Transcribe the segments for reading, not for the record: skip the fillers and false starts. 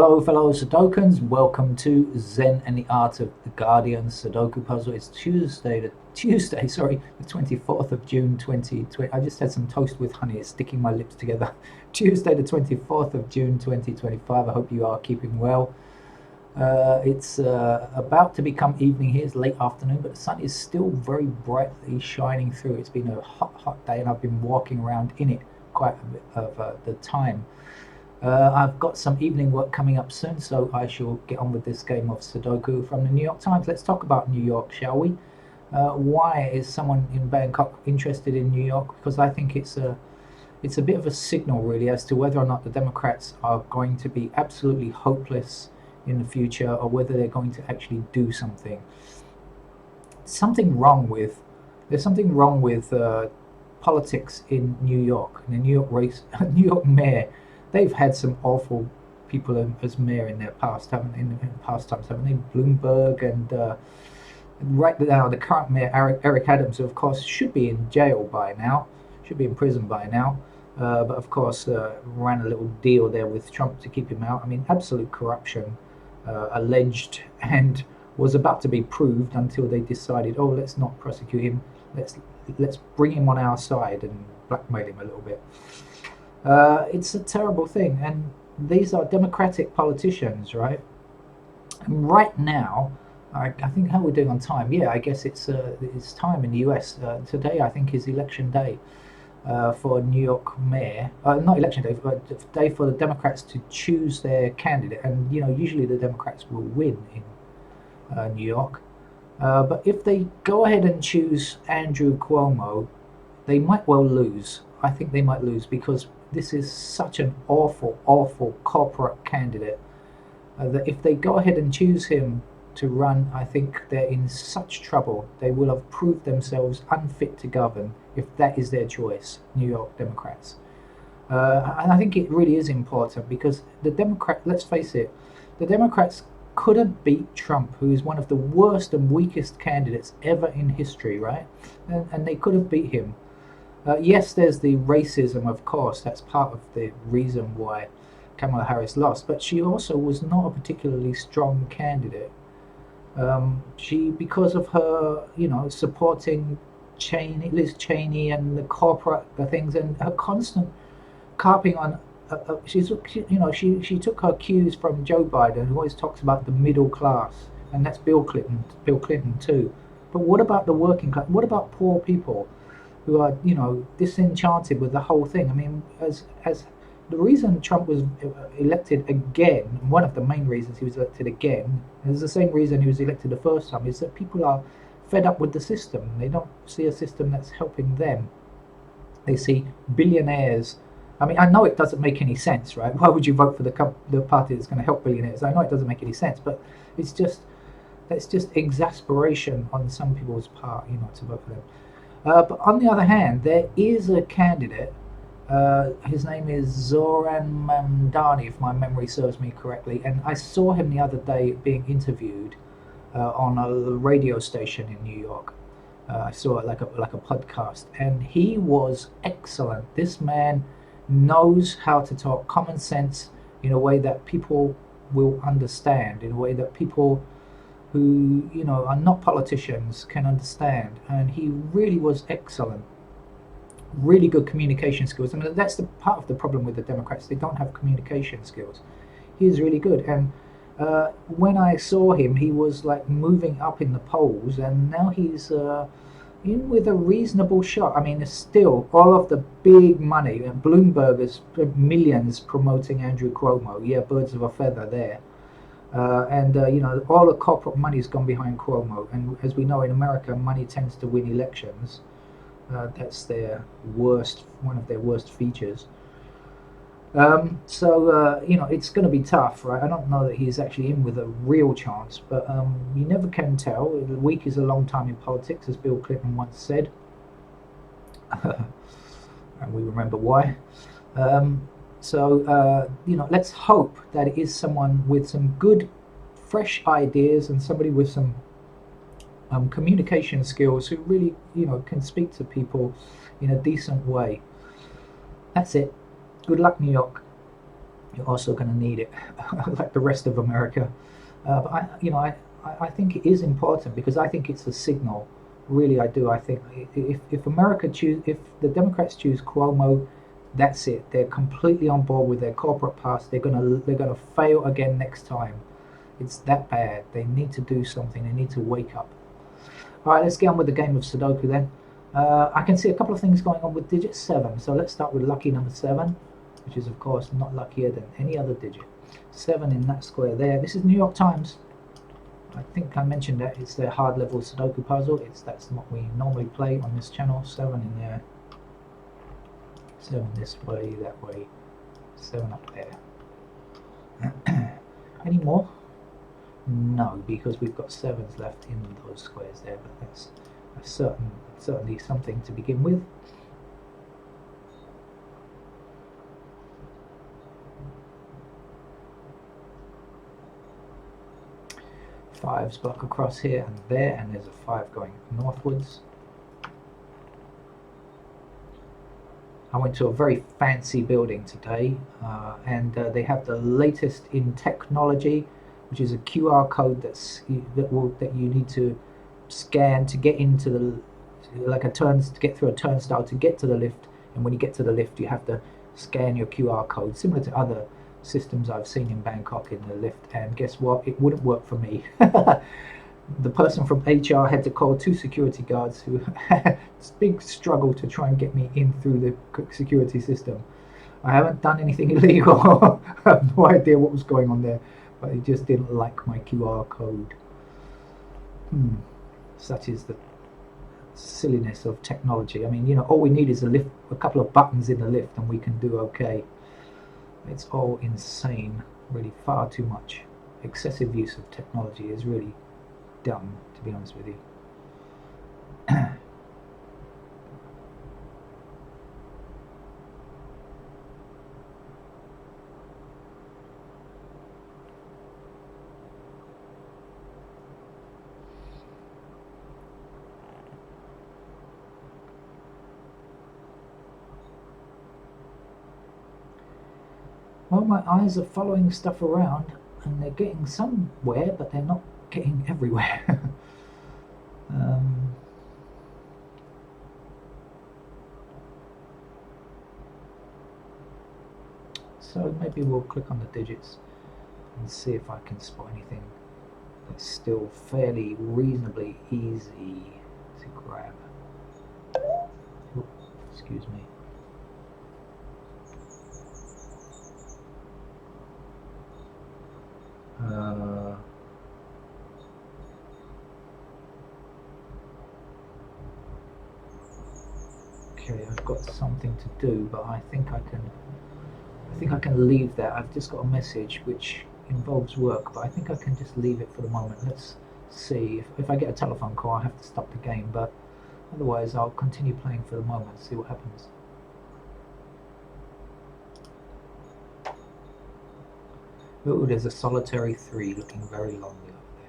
Hello, fellow Sudokans. Welcome to Zen and the Art of the Guardian Sudoku Puzzle. It's Tuesday, the 24th of June 2020. I just had some toast with honey. It's sticking my lips together. Tuesday, the 24th of June 2025. I hope you are keeping well. It's about to become evening here. It's late afternoon, but the sun is still very brightly shining through. It's been a hot day, and I've been walking around in it quite a bit of the time. I've got some evening work coming up soon, so I shall get on with this game of Sudoku from the New York Times. Let's talk about New York, shall we? Why is someone in Bangkok interested in New York? Because I think it's a bit of a signal, really, as to whether or not the Democrats are going to be absolutely hopeless in the future, or whether they're going to actually do something. There's something wrong with politics in New York. In the New York race, New York mayor. They've had some awful people as mayor in their past, in past times, haven't they? Bloomberg and right now the current mayor Eric Adams, who of course should be in jail by now, should be in prison by now, but of course ran a little deal there with Trump to keep him out. I mean, absolute corruption, alleged, and was about to be proved until they decided, oh, let's not prosecute him, let's bring him on our side and blackmail him a little bit. It's a terrible thing, and these are Democratic politicians, right? And right now, I think, how we're doing on time? Yeah, I guess it's time in the US. Today, I think, is election day for New York mayor. Not election day, but day for the Democrats to choose their candidate. And usually the Democrats will win in New York. But if they go ahead and choose Andrew Cuomo, they might well lose. I think they might lose because this is such an awful corporate candidate that if they go ahead and choose him to run, I think they're in such trouble. They will have proved themselves unfit to govern if that is their choice, New York Democrats. And I think it really is important because let's face it, the Democrats couldn't beat Trump, who is one of the worst and weakest candidates ever in history, right? And they could have beat him. Yes, there's the racism, of course. That's part of the reason why Kamala Harris lost. But she also was not a particularly strong candidate. Because of her, supporting Liz Cheney and the things, and her constant carping on. She took her cues from Joe Biden, who always talks about the middle class, and that's Bill Clinton too. But what about the working class? What about poor people who are, disenchanted with the whole thing? I mean, as the reason Trump was elected again, one of the main reasons he was elected again, and it's the same reason he was elected the first time, is that people are fed up with the system. They don't see a system that's helping them. They see billionaires. I mean, I know it doesn't make any sense, right? Why would you vote for the party that's going to help billionaires? I know it doesn't make any sense, but that's just exasperation on some people's part, to vote for them. But on the other hand, there is a candidate. His name is Zoran Mamdani, if my memory serves me correctly, and I saw him the other day being interviewed on a radio station in New York. I saw it like a podcast, and he was excellent. This man knows how to talk common sense in a way that people will understand, in a way that people who are not politicians can understand, and he really was excellent. Really good communication skills. I mean, that's the part of the problem with the Democrats. They don't have communication skills. He is really good, and when I saw him, he was like moving up in the polls, and now he's in with a reasonable shot. I mean, it's still all of the big money. Bloomberg has spent millions promoting Andrew Cuomo. Yeah, birds of a feather there. And all the corporate money's gone behind Cuomo, and as we know in America, money tends to win elections. That's one of their worst features. It's going to be tough, right? I don't know that he's actually in with a real chance, but you never can tell. A week is a long time in politics, as Bill Clinton once said, and we remember why. Let's hope that it is someone with some good, fresh ideas and somebody with some communication skills who really, can speak to people in a decent way. That's it. Good luck, New York. You're also going to need it, like the rest of America. But I think it is important because I think it's a signal. Really, I do. I think if America choose, if the Democrats choose Cuomo, that's it. They're completely on board with their corporate past. They're gonna fail again next time. It's that bad. They need to do something. They need to wake up. All right, let's get on with the game of Sudoku then. I can see a couple of things going on with digit 7. So let's start with lucky number 7, which is, of course, not luckier than any other digit. 7 in that square there. This is New York Times. I think I mentioned that it's their hard level Sudoku puzzle. That's what we normally play on this channel. 7 in there. 7 this way, that way. 7 up there. Any more? No, because we've got 7s left in those squares there, but that's certainly something to begin with. Fives block across here and there, and there's a 5 going northwards. I went to a very fancy building today, and they have the latest in technology, which is a QR code that you need to scan to get into the to get through a turnstile to get to the lift. And when you get to the lift, you have to scan your QR code, similar to other systems I've seen in Bangkok in the lift. And guess what? It wouldn't work for me. The person from HR had to call 2 security guards who had a big struggle to try and get me in through the security system. I haven't done anything illegal. I have no idea what was going on there, but it just didn't like my QR code. Such is the silliness of technology. I mean, all we need is a couple of buttons in the lift, and we can do okay. It's all insane, really, far too much. Excessive use of technology is really dumb, to be honest with you. Well, my eyes are following stuff around, and they're getting somewhere, but they're not getting everywhere. um, so maybe we'll click on the digits and see if I can spot anything that's still fairly reasonably easy to grab. Ooh, excuse me. Okay, I've got something to do, but I think I can leave that. I've just got a message which involves work, but I think I can just leave it for the moment. Let's see. If I get a telephone call, I have to stop the game, but otherwise I'll continue playing for the moment, see what happens. Oh, there's a solitary 3 looking very lonely up there.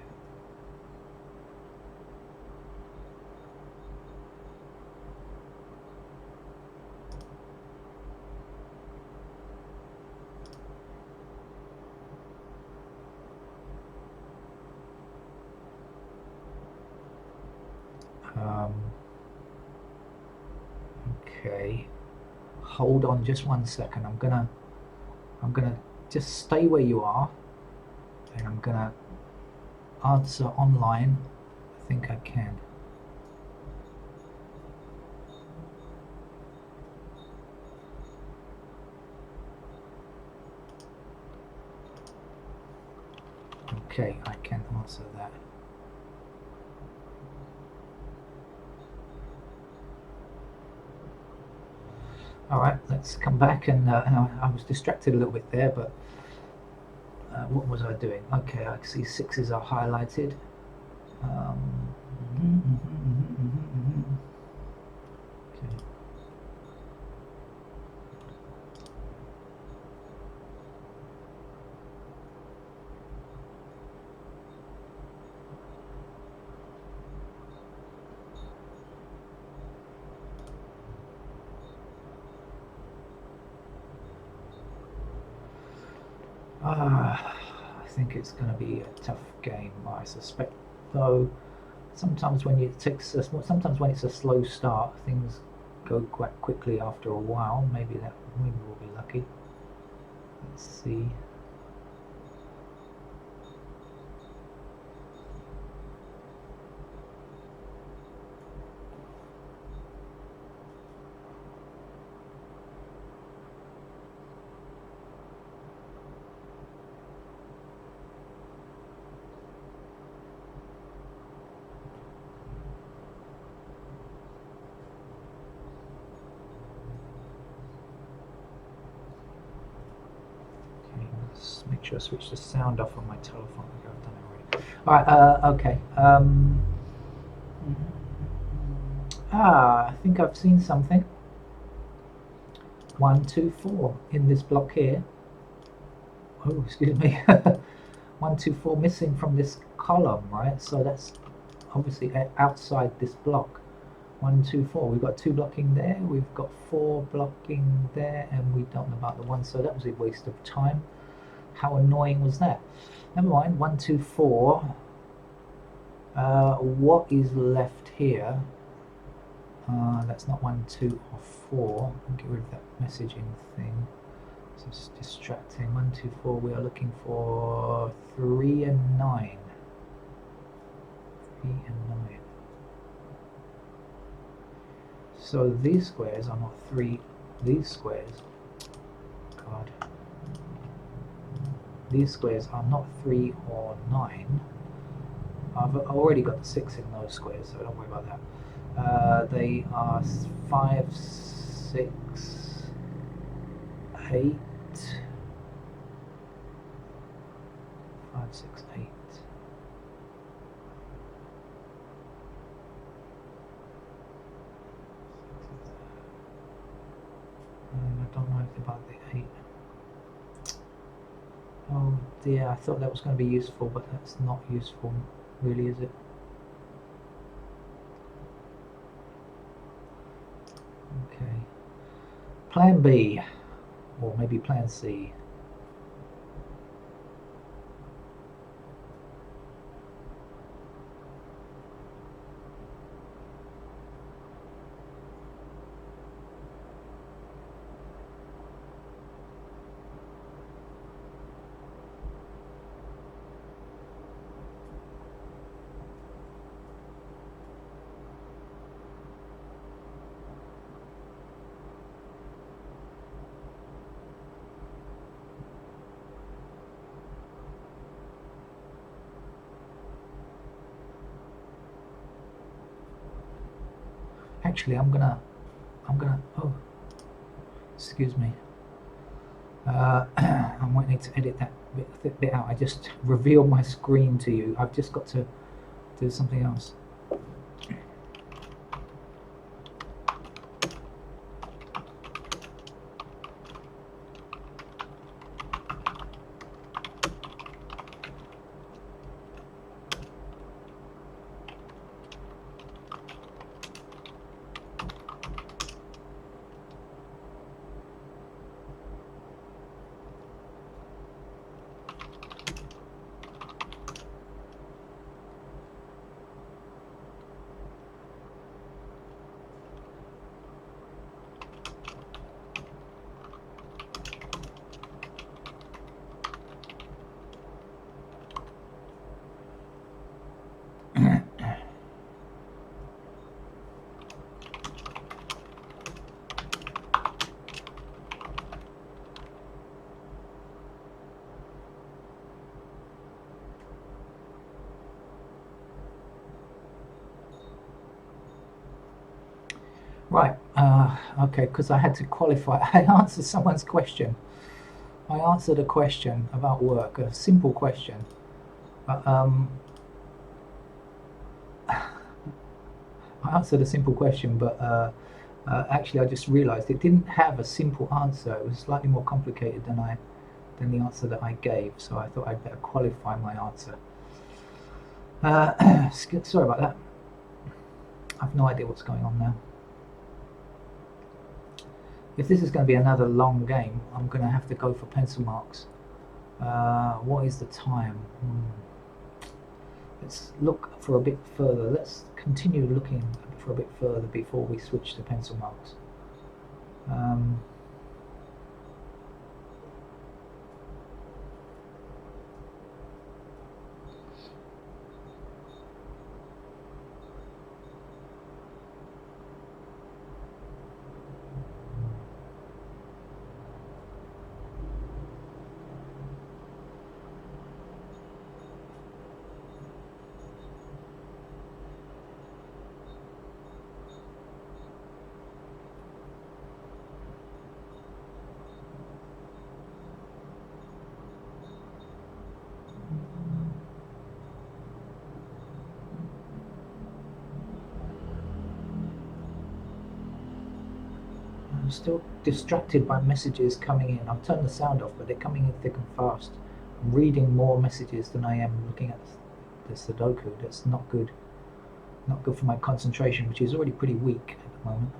Okay. Hold on just 1 second. I'm gonna just stay where you are, and I'm gonna answer online. I think I can. Okay, I can answer that. All right, let's come back, and I was distracted a little bit there, but what was I doing? Okay, I see 6s are highlighted. Okay. I think it's going to be a tough game. I suspect, though. Sometimes when sometimes when it's a slow start, things go quite quickly after a while. Maybe we'll be lucky. Let's see. Let's make sure I switch the sound off on my telephone. I've done it already. All right. Okay. I think I've seen something. 1, 2, 4 in this block here. Oh, excuse me. 1, 2, 4 missing from this column, right? So that's obviously outside this block. 1, 2, 4. We've got 2 blocking there. We've got 4 blocking there, and we don't know about the 1. So that was a waste of time. How annoying was that? Never mind. 1, 2, 4. What is left here? That's not 1, 2, or 4. I'll get rid of that messaging thing. So it's distracting. 1, 2, 4. We are looking for 3 and 9. 3 and 9. So these squares are not 3. These squares. God. These squares are not 3 or 9. I've already got the 6 in those squares, so don't worry about that. They are 5, 6, 8. 5, 6, 8. I don't know about the 8. Oh dear, I thought that was going to be useful, but that's not useful, really, is it? Okay. Plan B, or maybe Plan C. Actually, I'm gonna, oh, excuse me. I might need to edit that bit out. I just revealed my screen to you. I've just got to do something else. Right, okay, because I had to qualify. I answered someone's question. I answered a question about work, a simple question. But, I answered a simple question, but actually I just realised it didn't have a simple answer. It was slightly more complicated than the answer that I gave. So I thought I'd better qualify my answer. Sorry about that. I've no idea what's going on now. If this is going to be another long game, I'm going to have to go for pencil marks. What is the time? Let's look for a bit further. Let's continue looking for a bit further before we switch to pencil marks. Um, I'm still distracted by messages coming in. I've turned the sound off, but they're coming in thick and fast. I'm reading more messages than I am looking at the Sudoku. That's not good. Not good for my concentration, which is already pretty weak at the moment.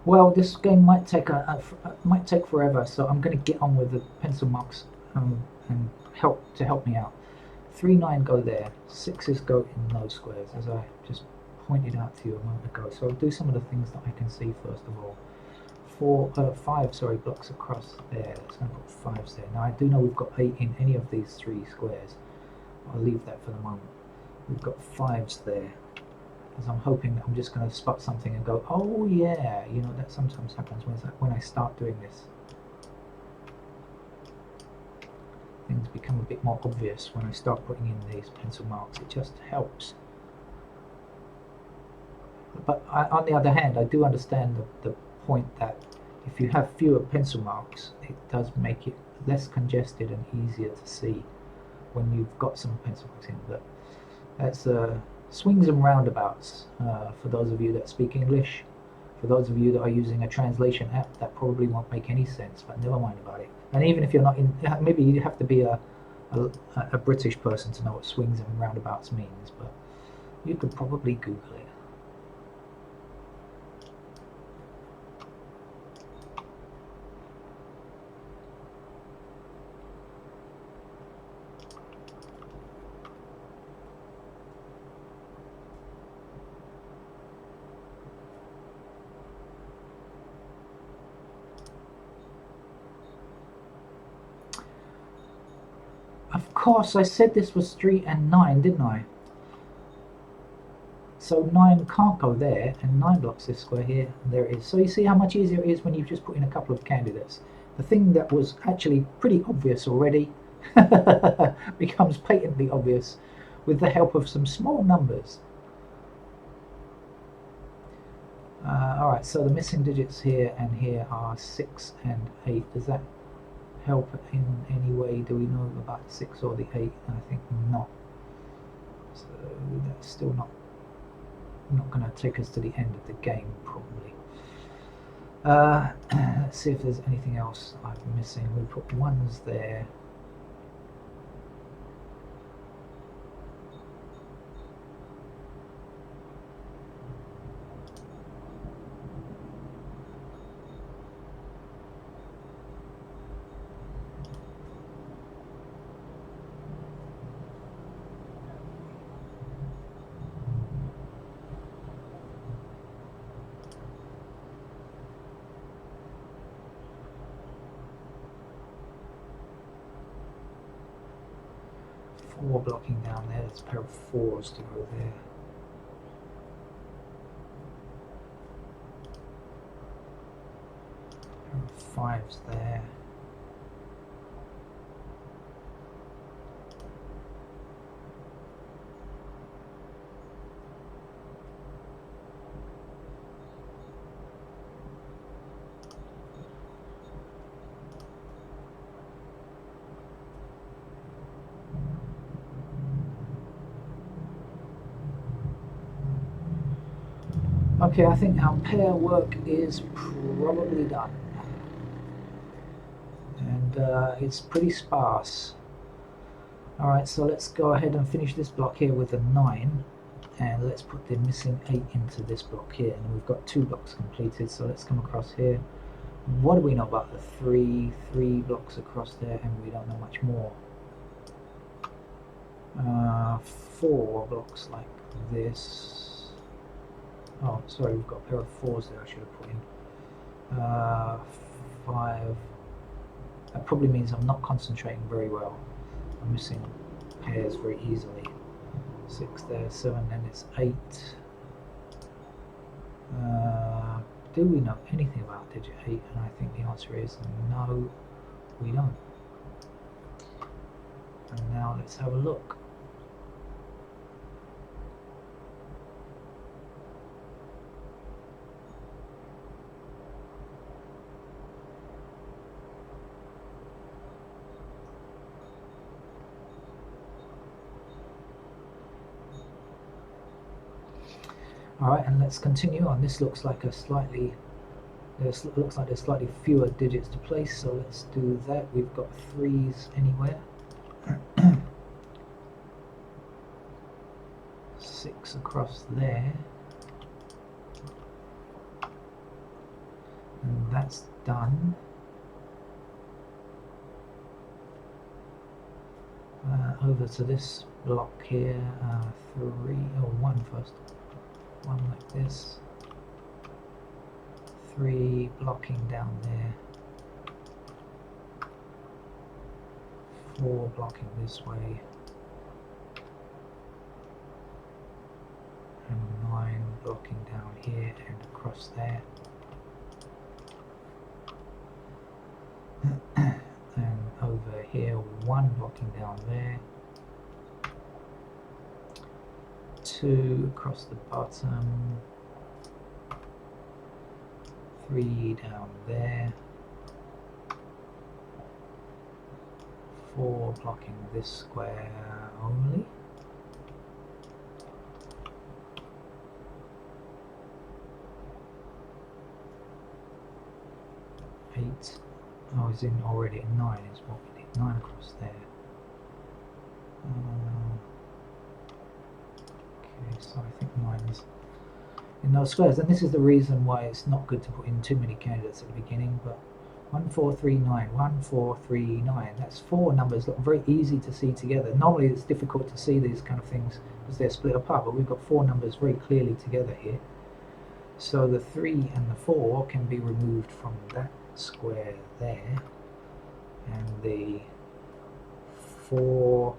Well, this game might take might take forever, so I'm going to get on with the pencil marks and help me out. 3, 9 go there. Sixes go in those squares, as I just pointed out to you a moment ago. So I'll do some of the things that I can see first of all. 5, sorry, blocks across there. Let's going to put fives there. Now I do know we've got 8 in any of these 3 squares. I'll leave that for the moment. We've got fives there. As I'm hoping that I'm just going to spot something and go, oh yeah, you know, that sometimes happens when I start doing this. Things become a bit more obvious when I start putting in these pencil marks. It just helps. But on the other hand, I do understand the point that if you have fewer pencil marks, it does make it less congested and easier to see when you've got some pencil marks in. But that's swings and roundabouts for those of you that speak English. For those of you that are using a translation app, that probably won't make any sense, but never mind about it. And even if you're not in, maybe you have to be a British person to know what swings and roundabouts means, but you could probably Google it. Of course, I said this was 3 and 9, didn't I? So 9 can't go there, and 9 blocks this square here, and there it is. So you see how much easier it is when you've just put in a couple of candidates. The thing that was actually pretty obvious already becomes patently obvious with the help of some small numbers. Alright, so the missing digits here and here are 6 and 8. Does that help in any way? Do we know about the 6 or the 8? I think not. So that's still not going to take us to the end of the game, probably. Let's see if there's anything else I'm missing. We put 1s there. Four blocking down there. There's a pair of 4s to go there. A pair of 5s there. Okay, I think our pair work is probably done. And it's pretty sparse. Alright, so let's go ahead and finish this block here with a 9. And let's put the missing 8 into this block here. And we've got 2 blocks completed, so let's come across here. What do we know about the 3 blocks across there, and we don't know much more. 4 blocks like this. Oh, sorry, we've got a pair of 4s there I should have put in. 5. That probably means I'm not concentrating very well. I'm missing pairs very easily. 6 there, 7, then it's 8. Do we know anything about digit 8? And I think the answer is no, we don't. And now let's have a look. Alright, and let's continue on. This looks like a slightly there's slightly fewer digits to place, so let's do that. We've got 3s anywhere. 6 across there. And that's done. Over to this block here, 1 first. 1 like this. 3 blocking down there. 4 blocking this way. And 9 blocking down here and across there. And over here, 1 blocking down there. 2 across the bottom. 3 down there. 4 blocking this square only. 8. Oh, it's in already. 9 is what we need. 9 across there. Okay, so I think 9 is in those squares, and this is the reason why it's not good to put in too many candidates at the beginning. But 1, 4, 3, 9, 1, 4, 3, 9. That's 4 numbers that are very easy to see together. Normally it's difficult to see these kind of things because they're split apart, but we've got 4 numbers very clearly together here. So the 3 and the 4 can be removed from that square there, and the 4,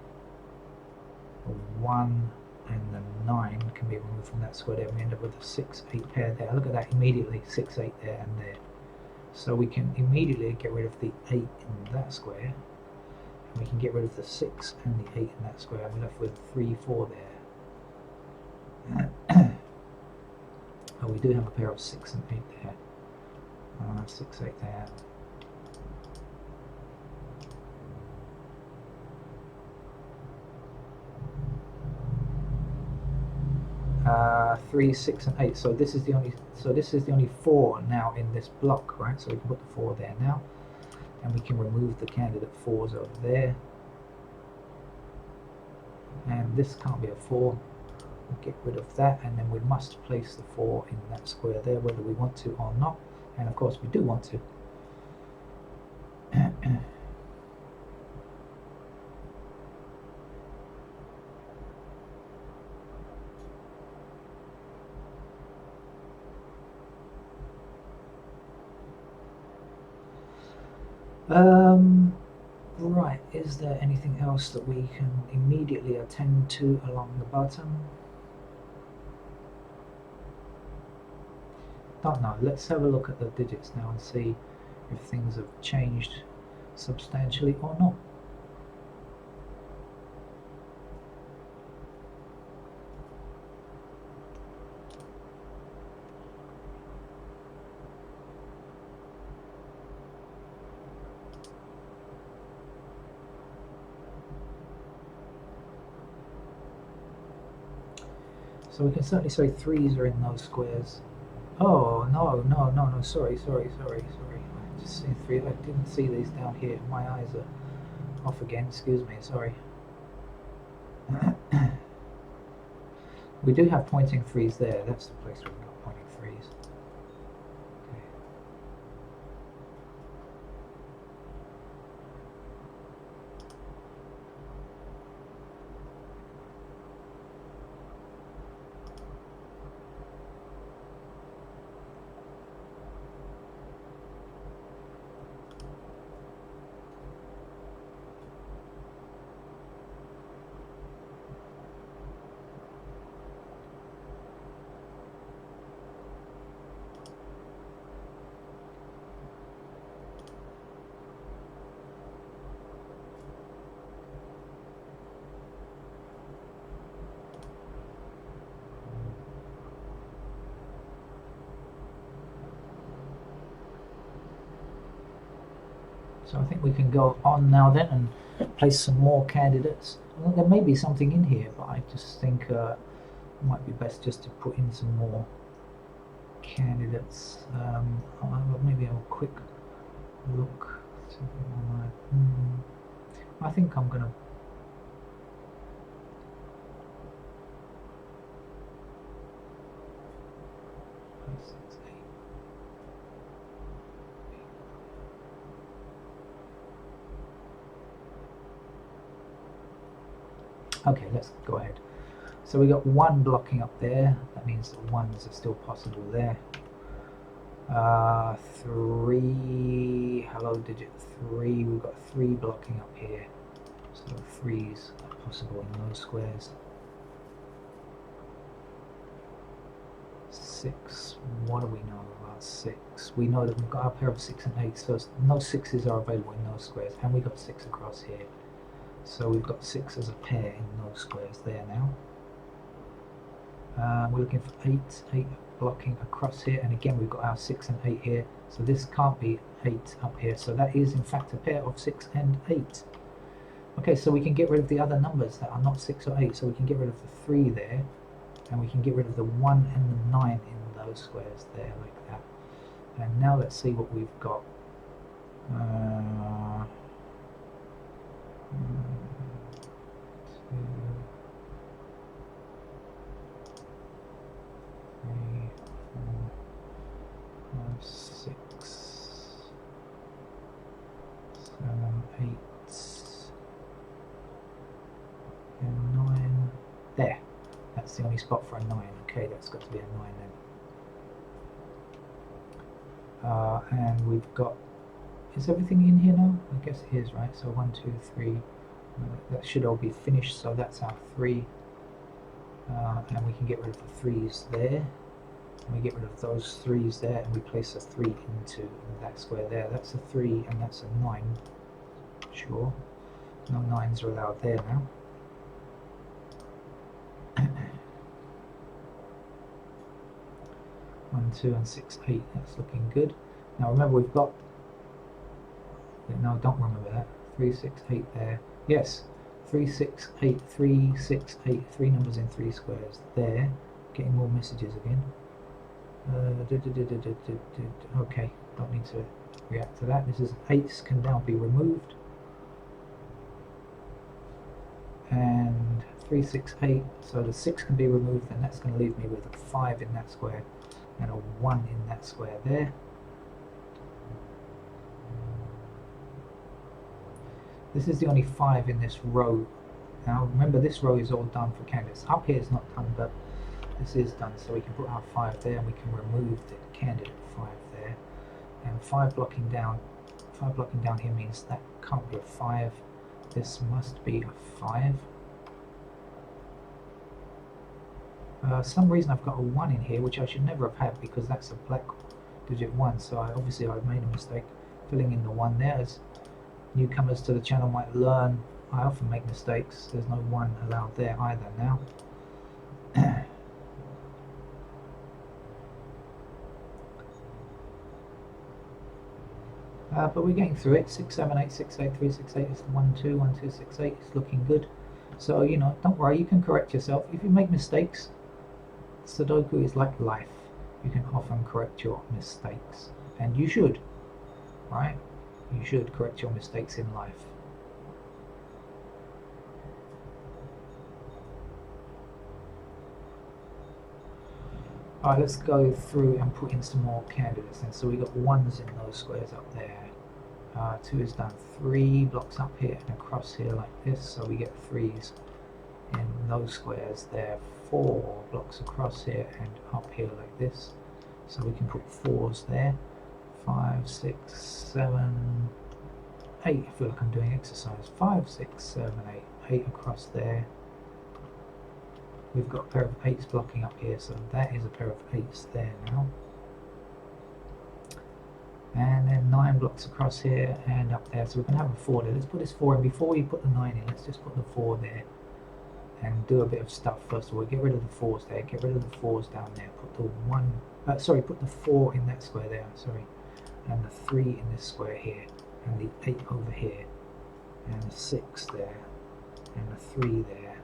1, and the 9 can be removed from that square there. We end up with a 6, 8 pair there. Look at that immediately, 6, 8 there and there. So we can immediately get rid of the 8 in that square, and we can get rid of the 6 and the 8 in that square, and we're left with 3, 4 there. Oh, we do have a pair of 6 and 8 there. 6, 8 there. 3, 6, and 8. So this is the only 4 now in this block, right? So we can put the 4 there now, and we can remove the candidate 4s over there. And this can't be a 4. We'll get rid of that, and then we must place the 4 in that square there, whether we want to or not. And of course we do want to. Right, is there anything else that we can immediately attend to along the bottom? Don't know. Let's have a look at the digits now and see if things have changed substantially or not. So we can certainly say 3s are in those squares. Oh, no, sorry. I just seen three. I didn't see these down here. My eyes are off again. Excuse me, sorry. We do have pointing threes there. That's the place where we've got pointing threes. Okay. So I think we can go on now then and place some more candidates. Well, there may be something in here, but I just think it might be best just to put in some more candidates. Maybe a quick look. I think I'm gonna. Okay, let's go ahead. So we got one blocking up there. That means that ones are still possible there. Three, hello digit three. We've got three blocking up here. So threes are possible in those squares. Six, what do we know about six? We know that we've got a pair of 6 and 8, so no sixes are available in those squares. And we've got 6 across here. So we've got 6 as a pair in those squares there now. We're looking for 8 blocking across here, and again we've got our 6 and 8 here, so this can't be 8 up here, so that is in fact a pair of 6 and 8. Okay, so we can get rid of the other numbers that are not 6 or 8, so we can get rid of the 3 there, and we can get rid of the 1 and the 9 in those squares there, like that. And now let's see what we've got. 6, 7, 8, and 9. There. That's the only spot for a 9. Okay, that's got to be a 9 then. And we've got. Is everything in here now? I guess it is, right? So 1, 2, 3. That should all be finished. So that's our 3. And we can get rid of the 3's there. And we get rid of those 3's there, and we place a 3 into that square there. That's a 3, and that's a 9. Sure. No 9's are allowed there now. 1, 2, and 6, 8. That's looking good. Now remember we've got. No, don't remember that. 3, 6, 8 there. Yes. 3, 6, 8, 3, 6, 8. 3 numbers in 3 squares there. Getting more messages again. Okay, don't need to react to that. This is 8s can now be removed. And 3, 6, 8. So the 6 can be removed, and that's going to leave me with a 5 in that square and a 1 in that square there. This is the only 5 in this row. Now remember, this row is all done for candidates. Up here is not done, but this is done, so we can put our 5 there, and we can remove the candidate 5 there. And 5 blocking down here means that can't be a 5. This must be a 5. Some reason I've got a 1 in here, which I should never have had, because that's a black digit 1. So obviously I've made a mistake filling in the 1 there. As newcomers to the channel might learn, I often make mistakes. There's no 1 allowed there either now. But we're getting through it. 6, 7, 8, 6, 8, 3, 6, 8 is 1, 2, 1, 2, 6, 8. It's looking good. So, you know, don't worry, you can correct yourself. If you make mistakes, Sudoku is like life. you can often correct your mistakes. And you should, right? You should correct your mistakes in life. Alright, let's go through and put in some more candidates. And so we got 1s in those squares up there. 2 is done. 3 blocks up here and across here like this. So we get 3s in those squares there. 4 blocks across here and up here like this. So we can put 4s there. 5, 6, 7, 8. I feel like I'm doing exercise. 5, 6, 7, 8. 8 across there. We've got a pair of 8s blocking up here, so that is a pair of 8s there now. And then 9 blocks across here and up there, so we're going to have a 4 there. Let's put this 4 in. Before we put the 9 in, let's just put the 4 there and do a bit of stuff first of all. Get rid of the 4s there, get rid of the 4s down there, put the 1, put the 4 in that square there, and the 3 in this square here, and the 8 over here, and the 6 there, and the 3 there,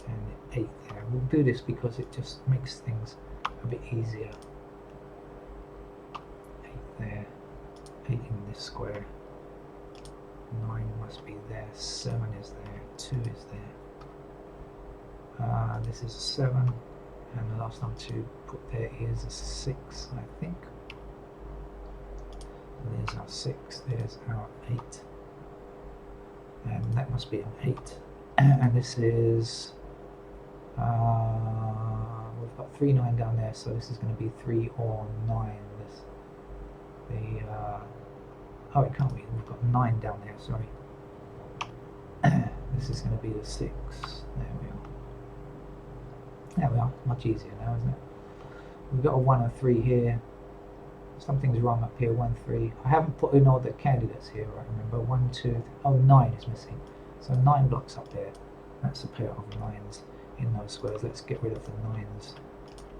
and the 8 there. We'll do this because it just makes things a bit easier. 8 there, 8 in this square, 9 must be there, 7 is there, 2 is there. This is a 7, and the last number to put there is a 6, I think. There's our 6, there's our 8, and that must be an 8. And this is, we've got 3, 9 down there, so this is going to be 3 or 9. Oh, it can't be, we've got 9 down there, sorry. This is going to be the 6, there we are. There we are, much easier now, isn't it? We've got a 1 and 3 here. Something's wrong up here, 1, 3. I haven't put in all the candidates here, right? Remember, 1, 2, oh, 9 is missing. So 9 blocks up there. That's a pair of 9s in those squares. Let's get rid of the 9s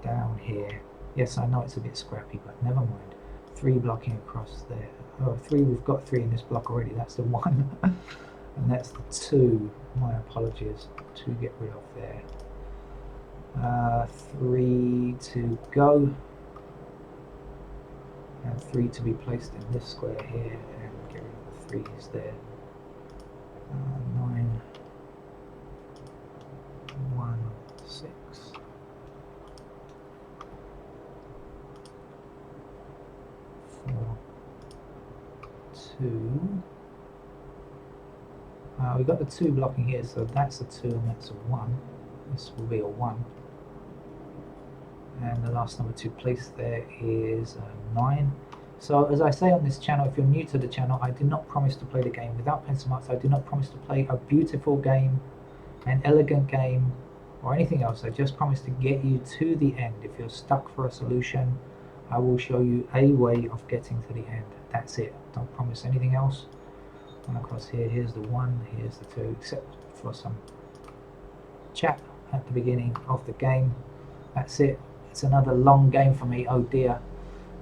down here. Yes, I know it's a bit scrappy, but never mind. 3 blocking across there. Oh, 3, we've got 3 in this block already. That's the 1. And that's the 2. My apologies. 2 get rid of there. 3 to go. And 3 to be placed in this square here, and get rid of the 3s there. 9, 1, 6. 4, 2. We've got the 2 blocking here, so that's a 2 and that's a 1. This will be a 1. And the last number to place there is 9. So as I say on this channel, if you're new to the channel, I do not promise to play the game without pencil marks. I do not promise to play a beautiful game, an elegant game, or anything else. I just promise to get you to the end. If you're stuck for a solution, I will show you a way of getting to the end. That's it. Don't promise anything else. And across here, here's the 1, here's the 2, except for some chat at the beginning of the game. That's it. It's another long game for me, oh dear.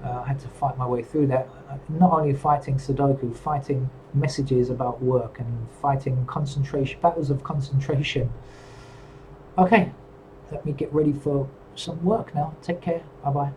I had to fight my way through that. Not only fighting Sudoku, fighting messages about work and fighting concentration, battles of concentration. Okay, let me get ready for some work now. Take care. Bye bye.